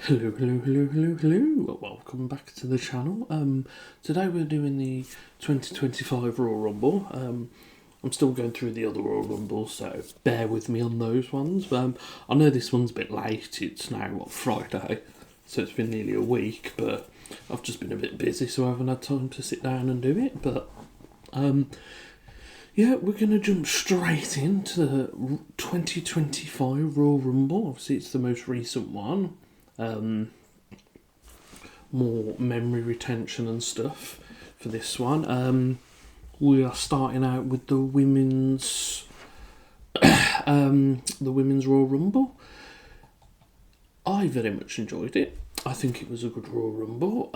Hello. Welcome back to the channel. Today we're doing the 2025 Royal Rumble. I'm still going through the other Royal Rumbles, so bear with me on those ones. I know this one's a bit late. It's now, Friday, so it's been nearly a week, but I've just been a bit busy, so I haven't had time to sit down and do it. But, yeah, we're going to jump straight into the 2025 Royal Rumble. Obviously, it's the most recent one. More memory retention and stuff for this one. We are starting out with the women's Royal Rumble. I very much enjoyed it. I think it was a good Royal Rumble.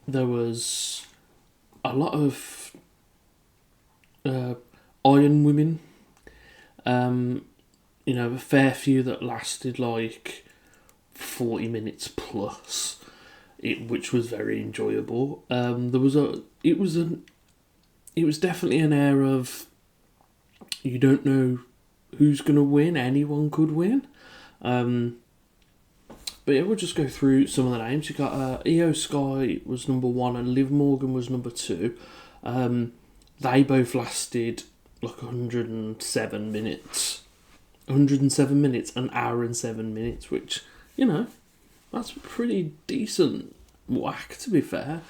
There was a lot of Iron women. A fair few that lasted like 40 minutes plus, which was very enjoyable. It was definitely an air of you don't know who's gonna win. Anyone could win. But yeah, we'll just go through some of the names. You got Io Sky was number 1 and Liv Morgan was number 2. They both lasted like 107 minutes. 107 minutes, an hour and 7 minutes, which, that's a pretty decent whack, to be fair.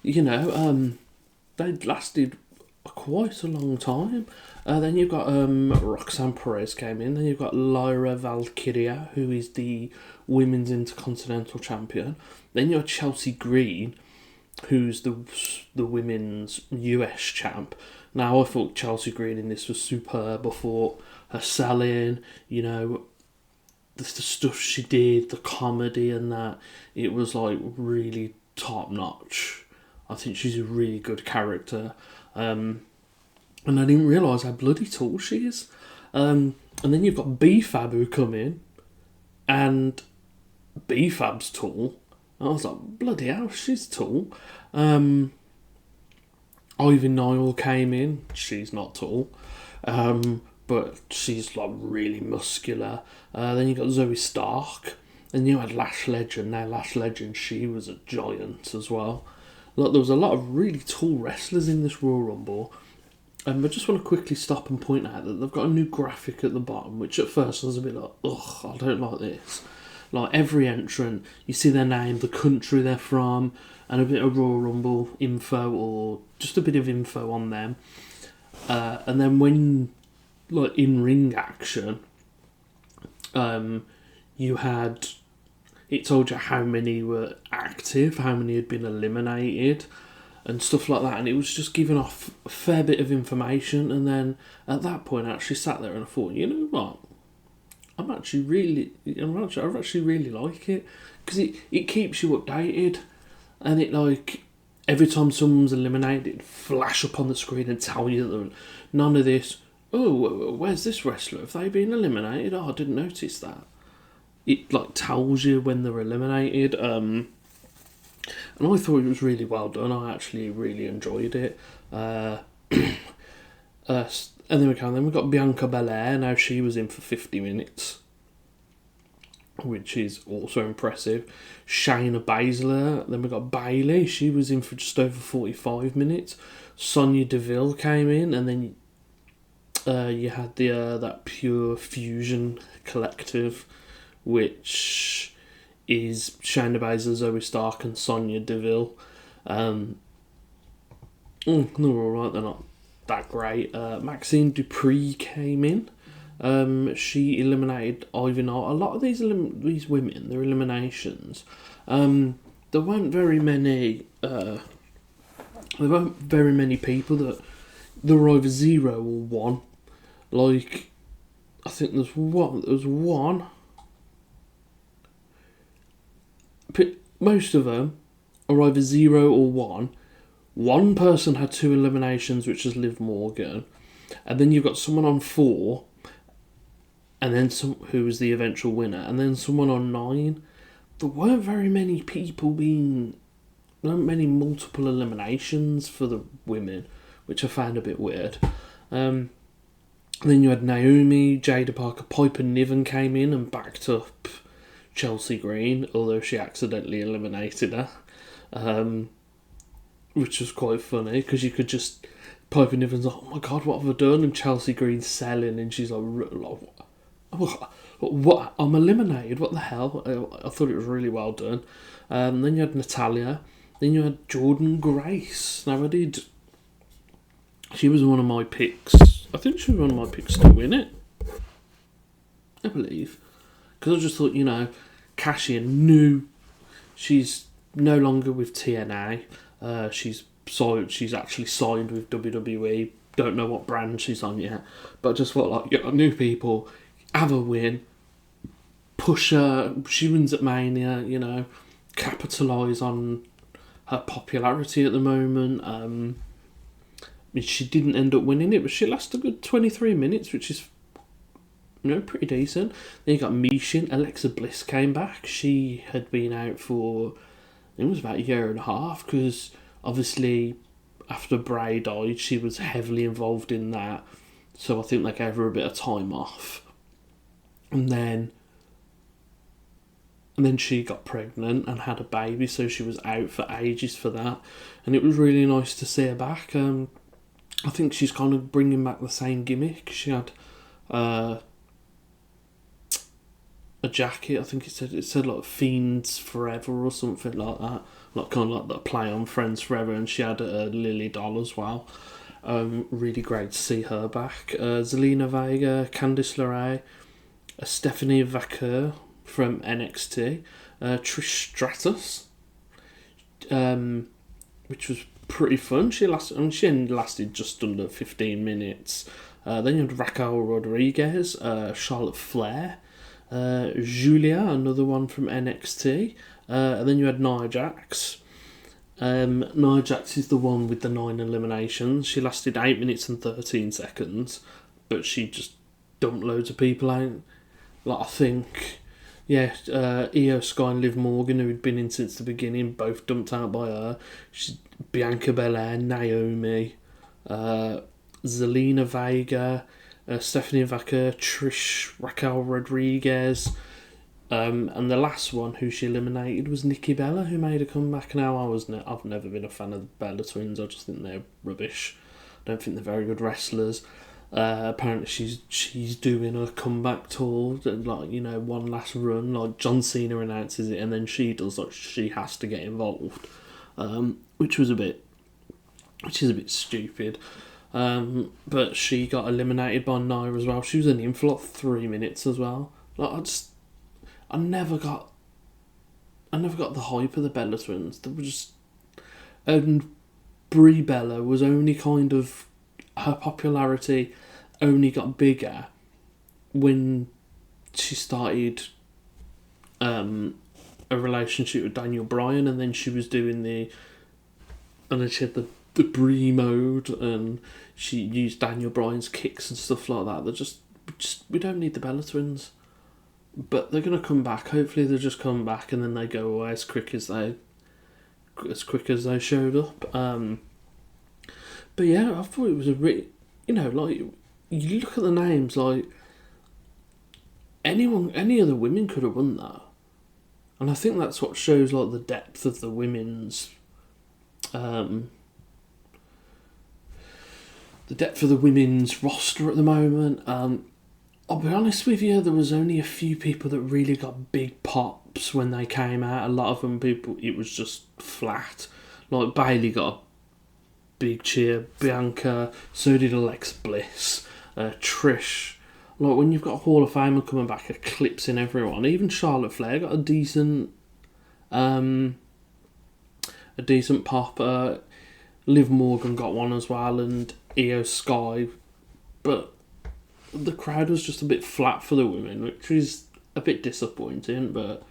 They lasted quite a long time. Then you've got Roxanne Perez came in. Then you've got Lyra Valkyria, who is the Women's Intercontinental Champion. Then you've got Chelsea Green, who's the Women's US Champ. Now, I thought Chelsea Green in this was superb. I thought her selling, the stuff she did, the comedy and that, it was like really top notch. I think she's a really good character. And I didn't realise how bloody tall she is. And then you've got B-Fab who come in, and B-Fab's tall. I was like, bloody hell, she's tall. Ivy Nile came in. She's not tall. But she's like really muscular. Then you got Zoe Stark. And you had Lash Legend. Now Lash Legend, she was a giant as well. Look, there was a lot of really tall wrestlers in this Royal Rumble. I just want to quickly stop and point out that they've got a new graphic at the bottom, which at first I was a bit like, ugh, I don't like this. Like every entrant, you see their name, the country they're from, and a bit of Royal Rumble info or just a bit of info on them. And then when, like, in ring action, it told you how many were active, how many had been eliminated, and stuff like that, and it was just giving off a fair bit of information. And then at that point I actually sat there and I thought, you know what, I actually really like it, because it keeps you updated, and it, like, every time someone's eliminated, it'd flash up on the screen and tell you that none of this, oh, where's this wrestler, have they been eliminated, oh, I didn't notice that. It, like, tells you when they're eliminated. And I thought it was really well done. I actually really enjoyed it. And then we got Bianca Belair. Now she was in for 50 minutes, which is also impressive. Shayna Baszler. Then we got Bayley. She was in for just over 45 minutes. Sonya Deville came in, and then you had that Pure Fusion Collective, which is Shayna Baszler, Zoe Stark, and Sonya Deville. They're alright, they're not that great. Maxine Dupree came in. She eliminated Ivy Nile. A lot of these women, their eliminations, there weren't very many. There weren't very many people that there were either 0 or 1. Like, I think there was one. Most of them are either 0 or 1. One person had 2 eliminations, which is Liv Morgan, and then you've got someone on 4, and then who was the eventual winner, and then someone on 9. There weren't very many many multiple eliminations for the women, which I found a bit weird. Then you had Naomi, Jada Parker, Piper Niven came in and backed up Chelsea Green, although she accidentally eliminated her, which was quite funny because you could just Piper Niven's like, oh my god, what have I done? And Chelsea Green's selling, and she's like what? I'm eliminated. What the hell? I thought it was really well done. Then you had Natalia. Then you had Jordan Grace. Now she was one of my picks. I think she was one of my picks to win it. I believe. Because I just thought, cash in, new. She's no longer with TNA. She's actually signed with WWE. Don't know what brand she's on yet. But I just thought, new people, have a win. Push her. She wins at Mania, capitalise on her popularity at the moment. She didn't end up winning it, but she lasted a good 23 minutes, which is pretty decent. Then you got Mishin. Alexa Bliss came back. She had been out for, I think it was about a year and a half, because obviously after Bray died, she was heavily involved in that. So I think they gave her a bit of time off. And then she got pregnant and had a baby, so she was out for ages for that. And it was really nice to see her back. I think she's kind of bringing back the same gimmick. She had a jacket. I think it said like Fiends Forever or something like that. Like kind of like the play on Friends Forever. And she had a Lily doll as well. Really great to see her back. Zelina Vega, Candice LeRae, Stephanie Vaquer from NXT, Trish Stratus, which was pretty fun. She lasted just under 15 minutes. Then you had Raquel Rodriguez, Charlotte Flair, Julia, another one from NXT, and then you had Nia Jax. Nia Jax is the one with the 9 eliminations. She lasted 8 minutes and 13 seconds, but she just dumped loads of people out. I think, Io Sky and Liv Morgan, who had been in since the beginning, both dumped out by her. Bianca Belair, Naomi, Zelina Vega, Stephanie Vaquer, Trish, Raquel Rodriguez, and the last one who she eliminated was Nikki Bella, who made a comeback. Now I've never been a fan of the Bella Twins. I just think they're rubbish. I don't think they're very good wrestlers. Apparently she's doing a comeback tour, one last run. Like John Cena announces it, and then she does. She has to get involved, which is a bit stupid. But she got eliminated by Nia as well. She was in for 3 minutes as well. I never got the hype of the Bella Twins. They were just, and Brie Bella was only kind of, her popularity only got bigger when she started a relationship with Daniel Bryan, and then she was doing and then she had the Brie mode, and she used Daniel Bryan's kicks and stuff like that. They're just we don't need the Bella Twins, but they're gonna come back. Hopefully they just come back and then they go away as quick as they showed up. But yeah, I thought it was you look at the names, any of the women could have won that. And I think that's what shows the depth of the women's roster at the moment. I'll be honest with you, there was only a few people that really got big pops when they came out. A lot of them it was just flat. Like Bayley got a big cheer, Bianca, so did Alexa Bliss, Trish. Like when you've got a Hall of Famer coming back, eclipsing everyone. Even Charlotte Flair got a decent pop. Liv Morgan got one as well, and Io Sky, but the crowd was just a bit flat for the women, which is a bit disappointing. But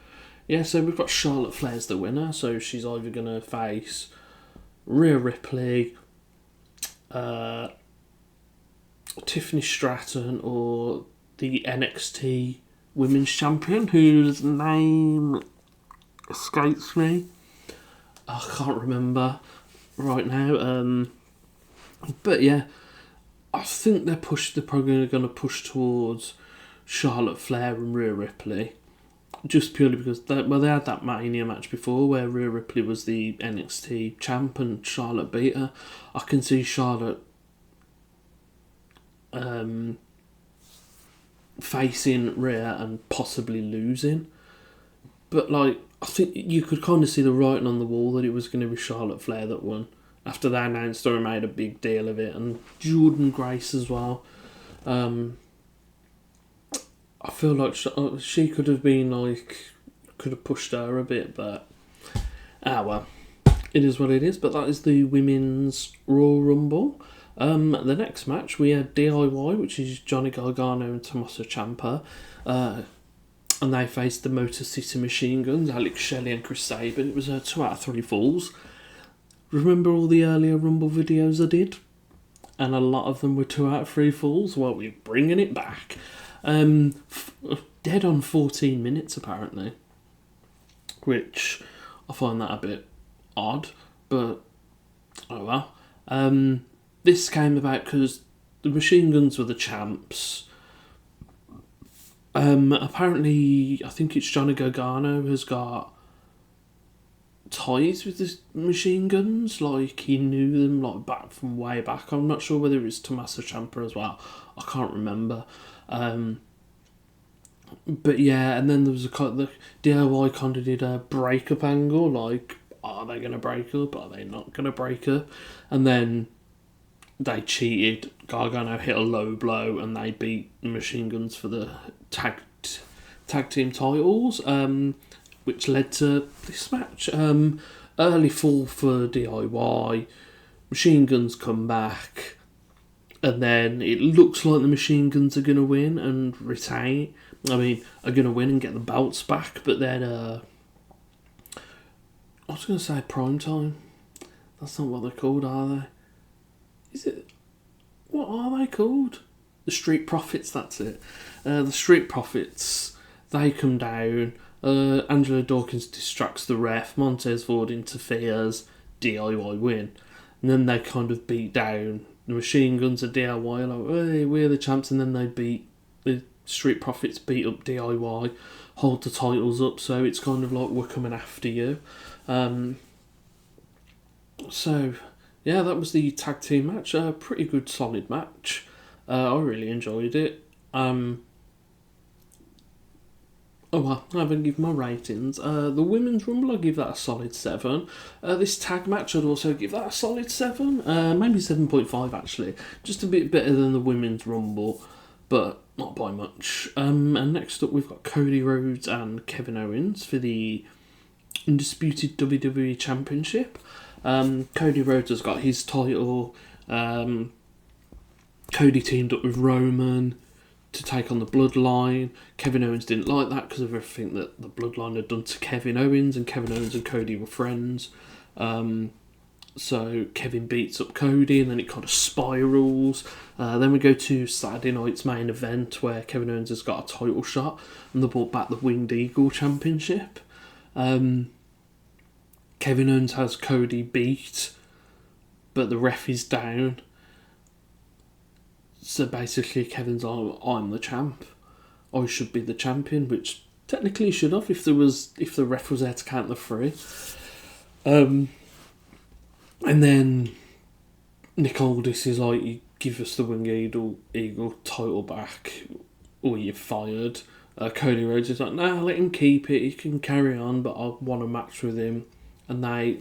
yeah, so we've got Charlotte Flair's the winner, so she's either going to face Rhea Ripley, Tiffany Stratton, or the NXT Women's Champion, whose name escapes me. I can't remember right now. But yeah, I think they're probably going to push towards Charlotte Flair and Rhea Ripley. just purely because they had that Mania match before where Rhea Ripley was the NXT champ and Charlotte beat her. I can see Charlotte facing Rhea and possibly losing, but like I think you could kind of see the writing on the wall that it was going to be Charlotte Flair that won after they announced her and made a big deal of it, and Jordynne Grace as well. I feel like she could have been could have pushed her a bit, but well, it is what it is. But that is the women's Royal Rumble. The next match we had DIY, which is Johnny Gargano and Tommaso Ciampa, and they faced the Motor City Machine Guns, Alex Shelley and Chris Sabin. It was 2 out of 3 falls. Remember all the earlier Rumble videos I did? And a lot of them were 2 out of 3 falls. Well, we're bringing it back. Dead on 14 minutes apparently, which I find that a bit odd, but oh well. This came about because the Machine Guns were the champs. Apparently, I think it's Johnny Gargano has got ties with the Machine Guns, like he knew them like back from way back. I'm not sure whether it's Tommaso Ciampa as well. I can't remember. But yeah, and then there was the DIY kind of did a breakup angle, like are they going to break up? Are they not going to break up? And then they cheated. Gargano hit a low blow and they beat the Machine Guns for the tag team titles, which led to this match. Early fall for DIY. Machine Guns come back, and then it looks like the Machine Guns are going to win and retain. Are going to win and get the belts back, but then I was going to say Prime Time. That's not what they're called, are they? Is it? What are they called? The Street Profits, that's it. The Street Profits, they come down. Angelo Dawkins distracts the ref. Montez Ford interferes. DIY win. And then they kind of beat down the Machine Guns at DIY. Like, hey, we're the champs. And then they beat the Street Profits, beat up DIY, hold the titles up. So it's kind of like we're coming after you. So yeah, that was the tag team match. A pretty good, solid match. I really enjoyed it. Oh well, I haven't given my ratings. The Women's Rumble, I'll give that a solid 7. This tag match, I'd also give that a solid 7. Maybe 7.5 actually. Just a bit better than the Women's Rumble, but not by much. And next up we've got Cody Rhodes and Kevin Owens for the Undisputed WWE Championship. Cody Rhodes has got his title. Cody teamed up with Roman to take on the Bloodline. Kevin Owens didn't like that because of everything that the Bloodline had done to Kevin Owens, and Kevin Owens and Cody were friends. So Kevin beats up Cody, and then it kind of spirals. Then we go to Saturday night's main event where Kevin Owens has got a title shot, and they brought back the Winged Eagle Championship. Kevin Owens has Cody beat, but the ref is down. So basically Kevin's like, I'm the champ. I should be the champion, which technically he should have if the ref was there to count the 3. And then Nick Aldis is like, you give us the Winged Eagle title back or you're fired. Cody Rhodes is like, nah, let him keep it, he can carry on, but I want a match with him. And they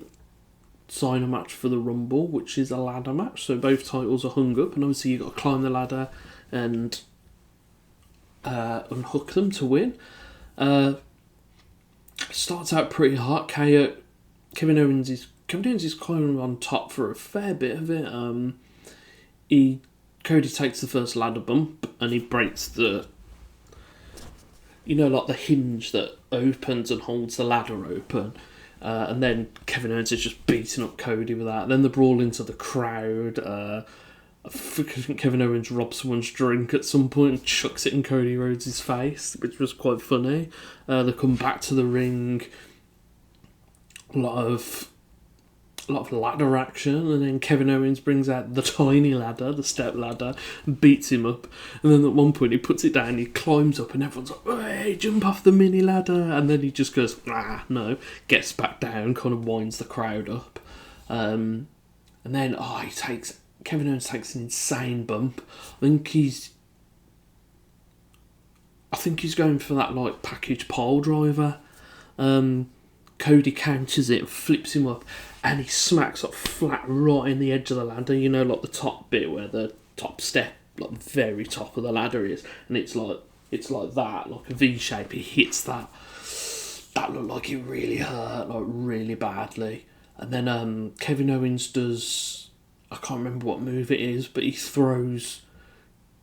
sign a match for the Rumble, which is a ladder match, so both titles are hung up, and obviously you've got to climb the ladder and unhook them to win. Starts out pretty hot. Kevin Owens is kind of on top for a fair bit of it. Cody takes the first ladder bump and he breaks the hinge that opens and holds the ladder open. And then Kevin Owens is just beating up Cody with that. Then the brawl into the crowd. I think Kevin Owens robs someone's drink at some point and chucks it in Cody Rhodes' face, which was quite funny. They come back to the ring. A lot of a lot of ladder action, and then Kevin Owens brings out the tiny ladder, the step ladder, and beats him up. And then at one point he puts it down, he climbs up, and everyone's like, "Hey, jump off the mini ladder!" And then he just goes, no, gets back down, kind of winds the crowd up. And then Kevin Owens takes an insane bump. I think he's going for that like package pile driver. Cody counters it, flips him up, and he smacks up flat right in the edge of the ladder. You know, like the top bit where the top step, like the very top of the ladder is, and it's like that, like a V shape. He hits that. That looked like it really hurt, like really badly. And then Kevin Owens does, I can't remember what move it is, but he throws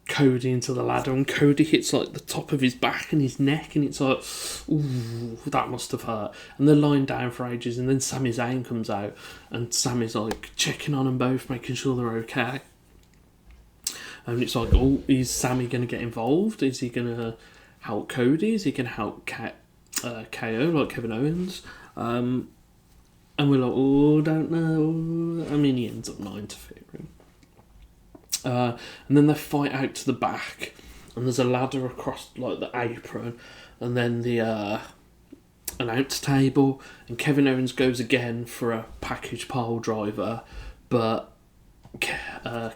Cody into the ladder, and Cody hits like the top of his back and his neck, and it's like, ooh, that must have hurt. And they're lying down for ages, and then Sami Zayn comes out, and Sami's like checking on them both, making sure they're okay. And it's like, oh, is Sami going to get involved? Is he going to help Cody? Is he going to help KO, like Kevin Owens? And we're like, oh, don't know. I mean, he ends up not interfering. And then they fight out to the back, and there's a ladder across like the apron, and then the announce table, and Kevin Owens goes again for a package pile driver, but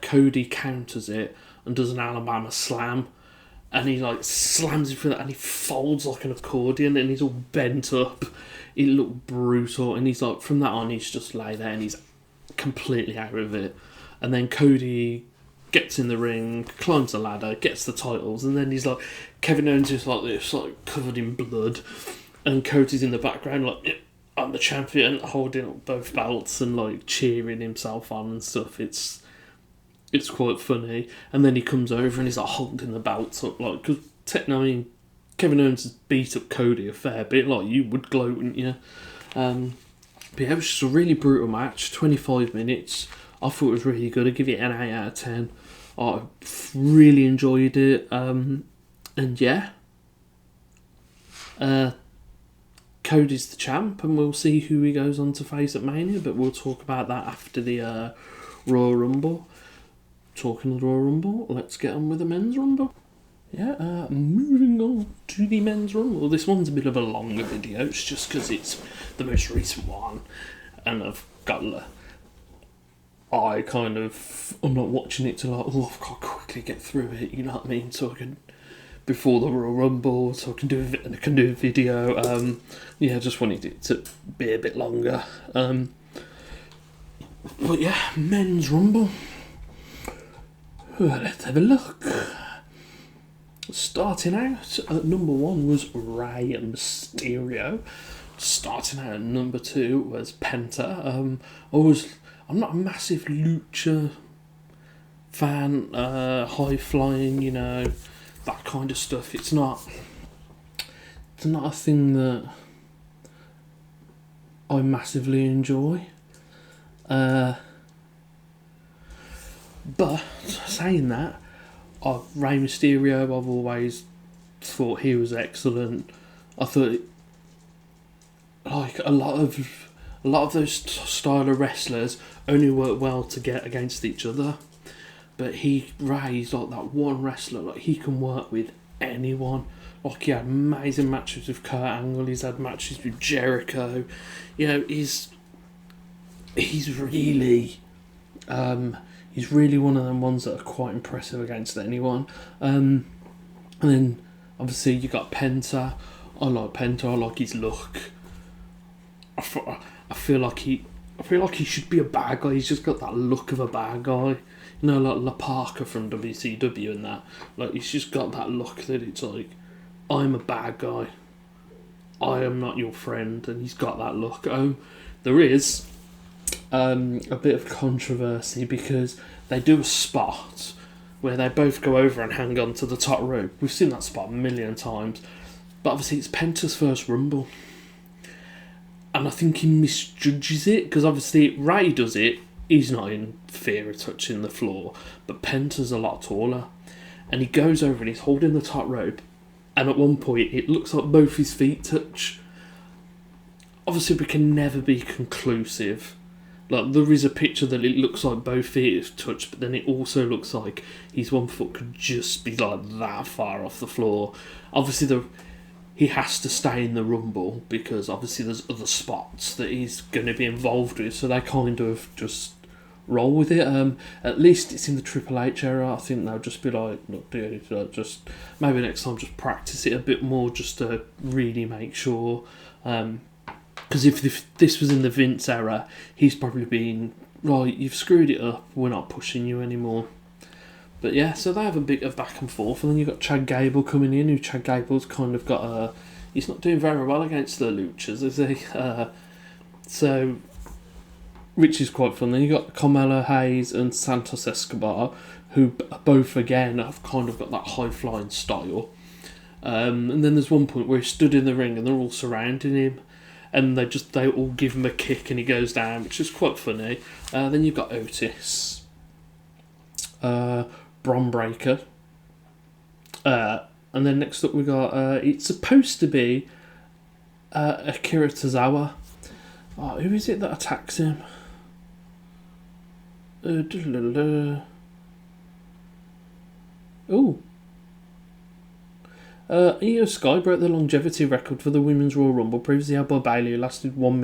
Cody counters it and does an Alabama slam, and he like slams him through that, and he folds like an accordion, and he's all bent up. It looked brutal, and he's like, from that on, he's just lay there, and he's completely out of it. And then Cody gets in the ring, climbs the ladder, gets the titles, and then he's like, Kevin Owens is like this, like covered in blood, and Cody's in the background like, I'm the champion, holding up both belts and like cheering himself on and stuff. It's quite funny. And then he comes over and he's like holding the belts up, like, because Kevin Owens has beat up Cody a fair bit, like you would gloat, wouldn't you? But yeah, it was just a really brutal match, 25 minutes. I thought it was really good. I'd give it an 8 out of 10. I really enjoyed it. And yeah. Cody's the champ, and we'll see who he goes on to face at Mania, but we'll talk about that after the Royal Rumble. Talking of the Royal Rumble, let's get on with the Men's Rumble. Yeah, moving on to the Men's Rumble. This one's a bit of a longer video, it's just because it's the most recent one, and I've got I'm not watching it to like, I've got to quickly get through it, you know what I mean, so I can, before the Royal Rumble, so I can do a video. I just wanted it to be a bit longer. But yeah, Men's Rumble. Let's have a look. Starting out at number 1 was Rey Mysterio. Starting out at number 2 was Penta. I'm not a massive lucha fan, high flying, you know, that kind of stuff. It's not a thing that I massively enjoy. But saying that, Rey Mysterio, I've always thought he was excellent. I thought like a lot of those style of wrestlers only work well to get against each other. But Rey's like that one wrestler, like he can work with anyone. Like he had amazing matches with Kurt Angle, he's had matches with Jericho. You know, he's really one of them ones that are quite impressive against anyone. And then obviously you got Penta. I like Penta. I like his look. I feel like he should be a bad guy. He's just got that look of a bad guy. You know, like La Parka from WCW and that. Like he's just got that look that it's like, I'm a bad guy. I am not your friend, and he's got that look. There is a bit of controversy because they do a spot where they both go over and hang on to the top rope. We've seen that spot a million times, but obviously it's Penta's first Rumble, and I think he misjudges it because obviously Rey does it, he's not in fear of touching the floor, but Penta's a lot taller, and he goes over and he's holding the top rope, and at one point it looks like both his feet touch. Obviously we can never be conclusive Like, there is a picture that it looks like both feet have touched, but then it also looks like his one foot could just be like that far off the floor. Obviously, he has to stay in the Rumble because obviously there's other spots that he's going to be involved with, so they kind of just roll with it. At least it's in the Triple H era. I think they'll just be like, look, dude, just maybe next time just practice it a bit more just to really make sure. Because if this was in the Vince era, he's probably been, right, you've screwed it up, we're not pushing you anymore. But yeah, so they have a bit of back and forth, and then you've got Chad Gable coming in, who Chad Gable's kind of got he's not doing very well against the Luchas, is he? So, which is quite fun. Then you've got Carmelo Hayes and Santos Escobar, who both, again, have kind of got that high-flying style. And then there's one point where he stood in the ring and they're all surrounding him, and they all give him a kick and he goes down, which is quite funny. Then you've got Otis, Bron Breakker, and then next up we got it's supposed to be Akira Tozawa. Oh, who is it that attacks him? Oh. Io Sky broke the longevity record for the Women's Royal Rumble, previously held by Bayley, who lasted 1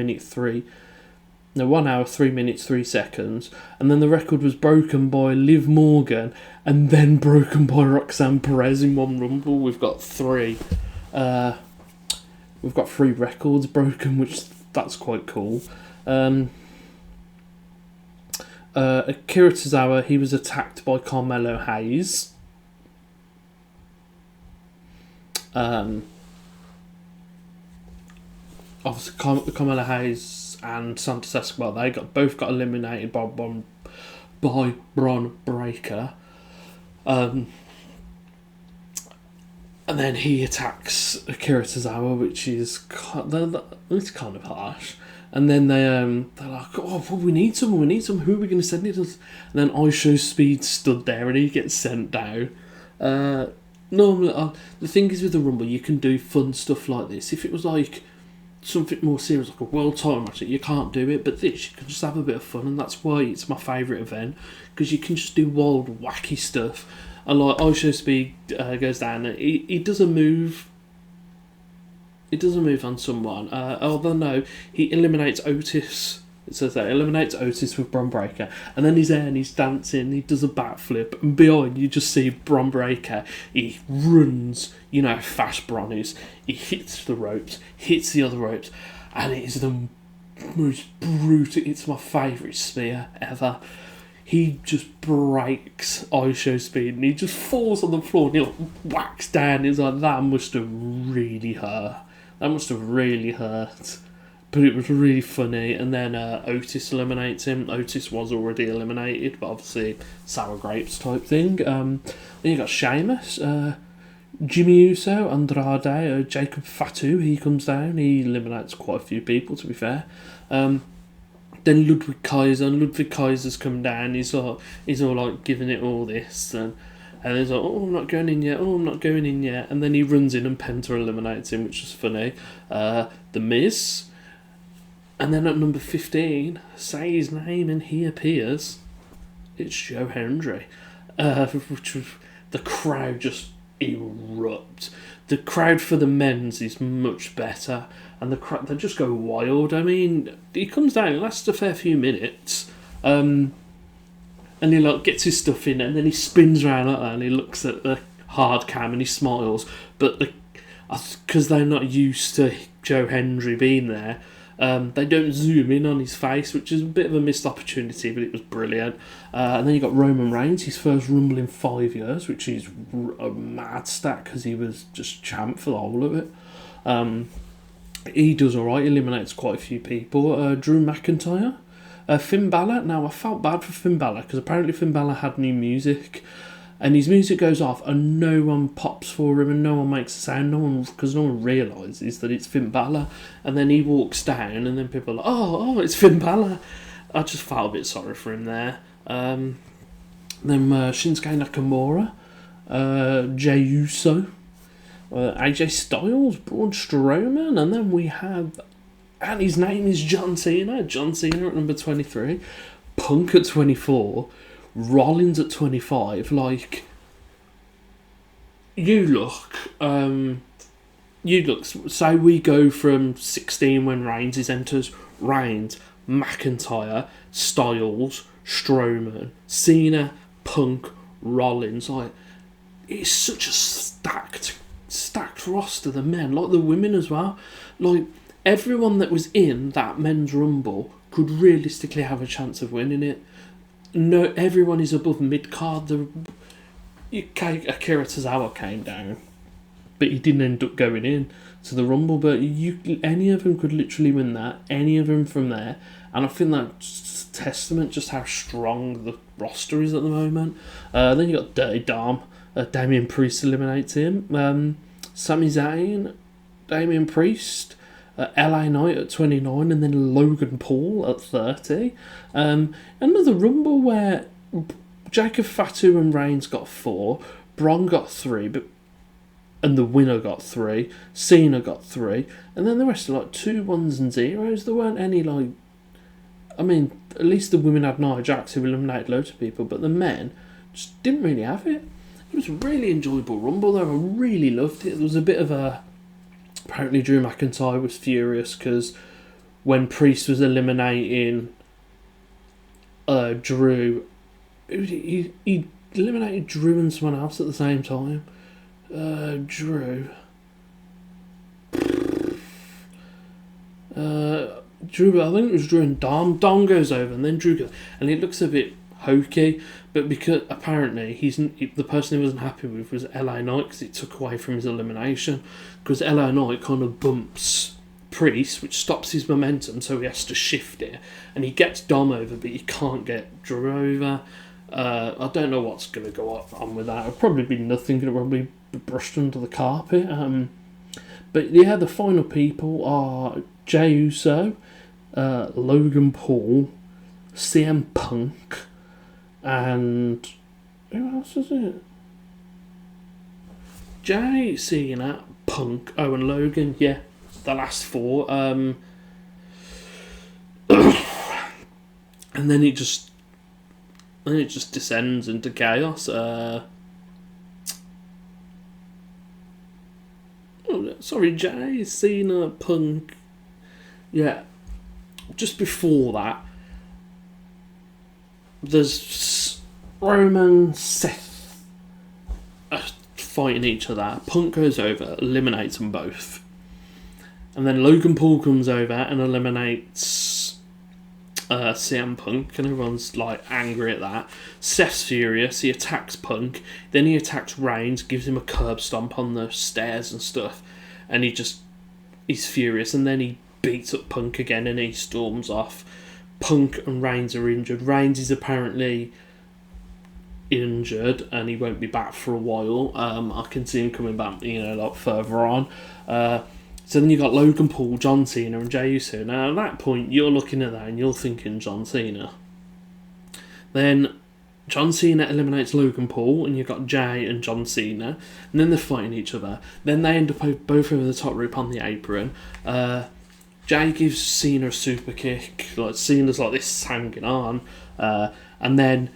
hour, 3 minutes, 3 seconds. And then the record was broken by Liv Morgan, and then broken by Roxanne Perez in one Rumble. We've got 3. We've got 3 records broken, which that's quite cool. Akira Tozawa, he was attacked by Carmelo Hayes. Obviously, Carmelo Hayes and Santos Escobar, they both got eliminated by Bron Breakker. And then he attacks Akira Tozawa, which is it's kind of harsh. And then they're like, oh, well, we need someone. Who are we going to send it to? And then IShowSpeed stood there and he gets sent down. Normally, the thing is with the Rumble, you can do fun stuff like this. If it was like something more serious, like a world title match, you can't do it. But this, you can just have a bit of fun, and that's why it's my favourite event, because you can just do wild, wacky stuff. And like IShowSpeed goes down, and he does a move. It doesn't move on someone. Although no, he eliminates Otis. It says that eliminates Otis with Bron Breakker, and then he's there and he's dancing. He does a backflip, and behind you just see Bron Breakker. He runs. You know how fast Bron is. He hits the ropes, hits the other ropes, and it is the most brutal. It's my favourite spear ever. He just breaks IShowSpeed and he just falls on the floor and he like whacks down. It's like, that must have really hurt. That must have really hurt. But it was really funny. And then Otis eliminates him. Otis was already eliminated, but obviously sour grapes type thing. Then you got Sheamus, Jimmy Uso, Andrade, Jacob Fatu. He comes down. He eliminates quite a few people, to be fair. Then Ludwig Kaiser, and Ludwig Kaiser's come down. He's all like giving it all this, and he's like, oh, I'm not going in yet. And then he runs in and Penta eliminates him, which is funny. The Miz, and then at number 15, say his name and he appears. It's Joe Hendry, which the crowd just erupt. The crowd for the men's is much better. And the crowd, they just go wild. I mean, he comes down, it lasts a fair few minutes, and he like gets his stuff in, and then he spins around like that, and he looks at the hard cam and he smiles. But because they're not used to Joe Hendry being there, they don't zoom in on his face, which is a bit of a missed opportunity, but it was brilliant. And then you got Roman Reigns, his first Rumble in 5 years, which is a mad stat because he was just champ for the whole of it. He does alright, eliminates quite a few people. Drew McIntyre, Finn Balor. Now, I felt bad for Finn Balor because apparently Finn Balor had new music, and his music goes off and no one pops for him and no one makes a sound, because no one realises that it's Finn Balor, and then he walks down and then people are like, oh, it's Finn Balor. I just felt a bit sorry for him there. Then Shinsuke Nakamura, Jey Uso, AJ Styles, Braun Strowman, and then we have And his name is John Cena. John Cena at number 23. Punk at 24. Rollins at 25. Like, you look, say we go from 16 when Reigns enters. Reigns, McIntyre, Styles, Strowman, Cena, Punk, Rollins. Like, it's such a stacked roster. The men, like the women as well. Like, everyone that was in that men's rumble could realistically have a chance of winning it. No, everyone is above mid card. Akira Tozawa came down, but he didn't end up going in to the rumble. But any of them could literally win that. Any of them from there, and I think that's testament just how strong the roster is at the moment. Then you got Dirty Dom. Damian Priest eliminates him. Sami Zayn, Damian Priest, LA Knight at 29, and then Logan Paul at 30. Another rumble where Jacob Fatu and Reigns got 4, Braun got 3, and the winner got 3, Cena got 3, and then the rest are like 2 1s and 0s. There weren't any, like, I mean, at least the women had Nia Jax, who eliminated loads of people, but the men just didn't really have it. It was a really enjoyable rumble though. I really loved it. There was a bit of a... Apparently Drew McIntyre was furious because when Priest was eliminating Drew, he eliminated Drew and someone else at the same time. Drew, I think it was Drew and Dom. Dom goes over and then Drew goes, and it looks a bit hokey, but because apparently the person he wasn't happy with was LA Knight because it took away from his elimination, because LA Knight kind of bumps Priest, which stops his momentum, so he has to shift it, and he gets Dom over, but he can't get Drew over. I don't know what's going to go on with that. It'll probably be nothing. It'll probably be brushed under the carpet. But yeah, the final people are Jey Uso, Logan Paul, CM Punk, and who else is it? Jey, Cena, Punk, and Logan. Yeah, the last 4. And then it just descends into chaos. Jey, Cena, Punk. Yeah, just before that, there's Roman, Seth fighting each other. Punk goes over, eliminates them both. And then Logan Paul comes over and eliminates CM Punk, and everyone's like angry at that. Seth's furious, he attacks Punk, then he attacks Reigns, gives him a curb stomp on the stairs and stuff, and he's furious, and then he beats up Punk again and he storms off. Punk and Reigns are injured. Reigns is apparently injured and he won't be back for a while. I can see him coming back, like further on. So then you got Logan Paul, John Cena, and Jey Uso. Now at that point, you're looking at that and you're thinking John Cena. Then John Cena eliminates Logan Paul, and you've got Jey and John Cena, and then they're fighting each other. Then they end up both over the top rope on the apron. Jey gives Cena a super kick. Like Cena's like this hanging on, and then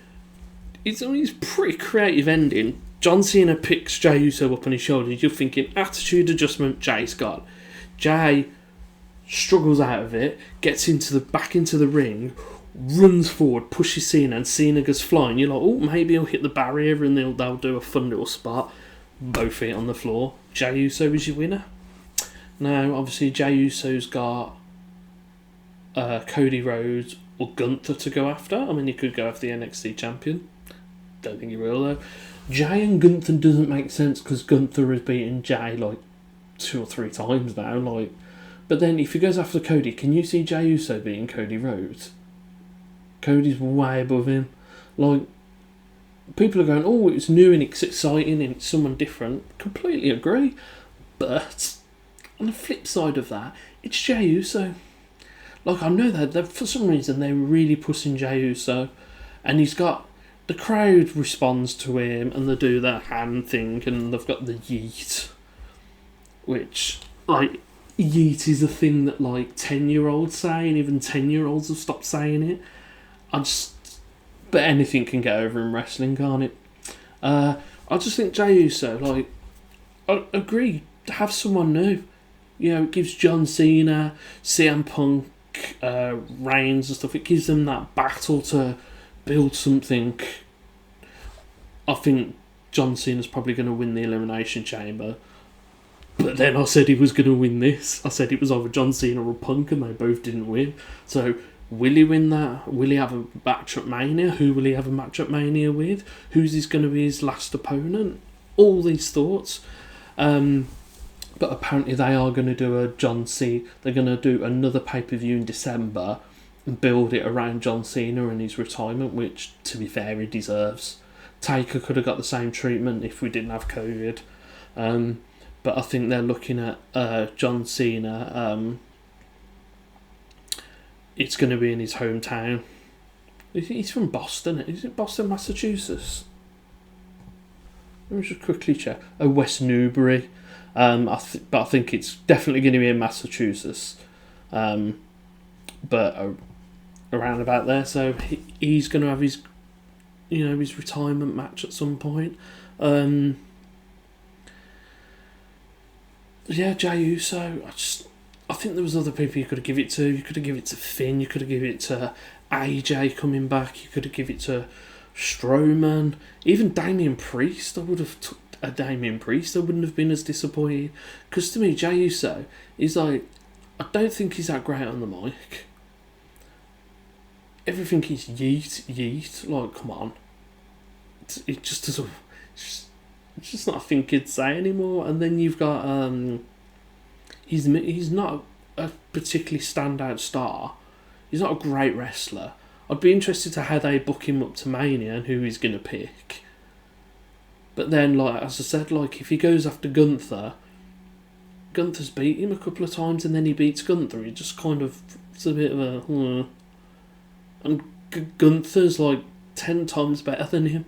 it's pretty creative ending. John Cena picks Jey Uso up on his shoulders. You're thinking attitude adjustment. Jey's got. Jey struggles out of it, gets back into the ring, runs forward, pushes Cena, and Cena goes flying. You're like, oh, maybe he'll hit the barrier and they'll do a fun little spot. Both feet on the floor. Jey Uso is your winner. Now, obviously, Jey Uso's got Cody Rhodes or Gunther to go after. I mean, he could go after the NXT champion. Don't think he will, though. Jey and Gunther doesn't make sense because Gunther has beaten Jey like 2 or 3 times now. But then if he goes after Cody, can you see Jey Uso beating Cody Rhodes? Cody's way above him. People are going, oh, it's new and it's exciting and it's someone different. Completely agree. But on the flip side of that, it's Jey Uso. I know that for some reason they're really pushing Jey Uso, and he's got the crowd responds to him, and they do that hand thing, and they've got the yeet, which yeet is a thing that like 10-year-olds say, and even 10-year-olds have stopped saying it. But anything can get over in wrestling, can't it? I just think Jey Uso, like, I agree, have someone new. You know, it gives John Cena, CM Punk, Reigns and stuff, it gives them that battle to build something. I think John Cena's probably going to win the Elimination Chamber. But then I said he was going to win this. I said it was either John Cena or Punk, and they both didn't win. So, will he win that? Will he have a match at Mania? Who will he have a match at Mania with? Who's going to be his last opponent? All these thoughts. But apparently they are going to do a John Cena. They're going to do another pay-per-view in December and build it around John Cena and his retirement, which, to be fair, he deserves. Taker could have got the same treatment if we didn't have COVID. But I think they're looking at John Cena. It's going to be in his hometown. He's from Boston. Is it Boston, Massachusetts? Let me just quickly check. Oh, West Newbury. But I think it's definitely going to be in Massachusetts. But around about there. So he's going to have his, his retirement match at some point. Yeah, Jey Uso. I think there was other people you could have given it to. You could have given it to Finn. You could have given it to AJ coming back. You could have given it to Strowman. Even Damian Priest. I would have took a Damian Priest. I wouldn't have been as disappointed. Because to me, Jey Uso is like, I don't think he's that great on the mic. Everything is yeet. Like, come on. It just doesn't. It's just not a thing kids say anymore. And then you've got he's not a particularly standout star. He's not a great wrestler. I'd be interested to how they book him up to Mania and who he's gonna pick. But then, like as I said, like if he goes after Gunther's beat him a couple of times, and then he beats Gunther. He just kind of, it's a bit of a and Gunther's like 10 times better than him.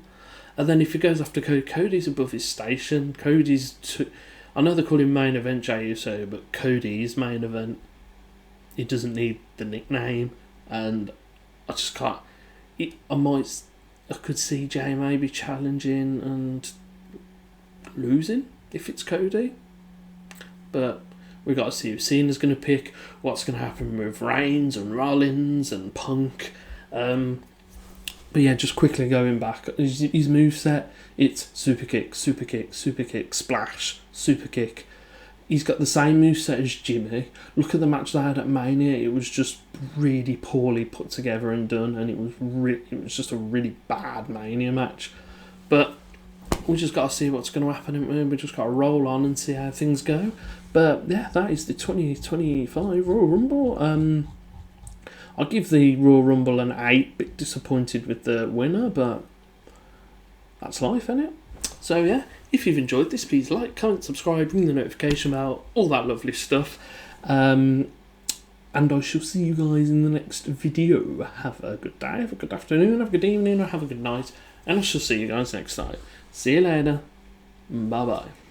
And then if he goes after Cody's above his station. I know they call him main event Jey Uso, but Cody's main event. He doesn't need the nickname, and I just can't. I could see Jey maybe challenging and losing if it's Cody, but we got to see who Cena's going to pick. What's going to happen with Reigns and Rollins and Punk. But yeah, just quickly going back, his moveset, it's super kick, splash, super kick. He's got the same moveset as Jimmy. Look at the match they had at Mania. It was just really poorly put together and done, and it was just a really bad Mania match. But we just got to see what's going to happen, and we just got to roll on and see how things go. But yeah, that is the 2025 Royal Rumble. I'll give the Royal Rumble an 8. Bit disappointed with the winner, but that's life, isn't it? So yeah, if you've enjoyed this, please like, comment, subscribe, ring the notification bell, all that lovely stuff. And I shall see you guys in the next video. Have a good day, have a good afternoon, have a good evening, or have a good night. And I shall see you guys next time. See you later. Bye-bye.